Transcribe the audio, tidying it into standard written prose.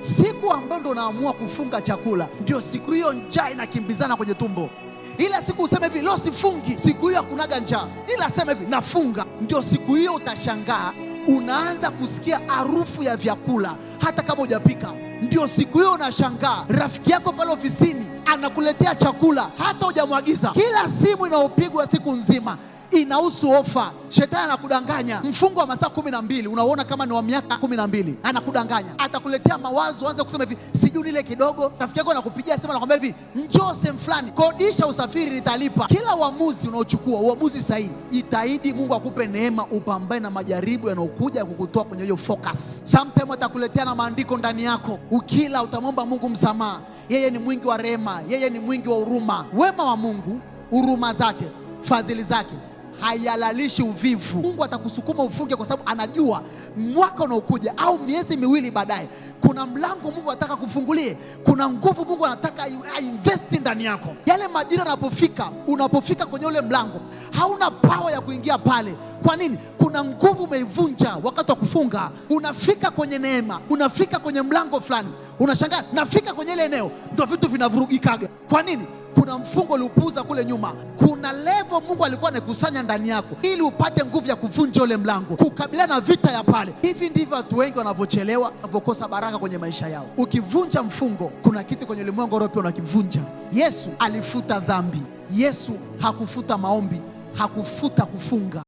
Siku ambayo ndo naamua kufunga chakula, ndio siku hiyo njaa inakimbizana kwenye tumbo. Ila siku useme hivi, leo sifungi, siku hiyo hakunaga njaa. Ila sema hivi, nafunga, ndio siku hiyo utashangaa unaanza kusikia harufu ya vyakula hata kama hujapika. Ndio siku hiyo unashangaa rafiki yako pale ofisini anakuletea chakula hata hujamwagiza. Kila simu inaopigwa siku nzima inahusu ofa. Shetani anakudanganya. Mfungo wa masaa 12 unaona kama ni wa miaka 12, anakudanganya. Atakuletea mawazo, anza kusema hivi, sijui nile kidogo. Rafiki yako anakupigia simu anakuambia hivi, njoo sehemu fulani, kodisha usafiri nitalipa. Kila uamuzi unaochukua, uamuzi sahihi. Jitahidi Mungu akupe neema upambane na majaribu yanayokuja kukutoa kwenye hiyo focus. Sometimes atakuletea na maandiko ndani yako. Ukila utamwomba Mungu msamaha. Yeye ni mwingi wa rehema, yeye ni mwingi wa huruma. Wema wa Mungu, huruma zake, fadhili zake hayalalishi uvivu. Mungu atakusukuma ufunge kwa sababu anajua mwaka unaokuja au miezi miwili baadaye kuna mlango Mungu anataka kufungulie. Kuna nguvu Mungu anataka invest ndani yako. Yale majira yanapofika, unapofika kwenye ule mlango, hauna power ya kuingia pale. Kwa nini? Kuna nguvu umeivunja wakati wa kufunga. Unafika kwenye neema, unafika kwenye mlango fulani, unashangaa nafika kwenye ile eneo, ndio vitu vinavurugikaga. Kwa nini? Kuna mfungo uliupuuza kule nyuma. Kuna level Mungu alikuwa anakusanya ndani yako ili upate nguvu ya kuvunja ule mlango, kukabiliana na vita ya pale. Hivi ndivyo watu wengi wanavyochelewa, wanavyokosa baraka kwenye maisha yao. Ukivunja mfungo, kuna kitu kwenye ulimwengu roho pia unakivunja. Yesu alifuta dhambi. Yesu hakufuta maombi, hakufuta kufunga.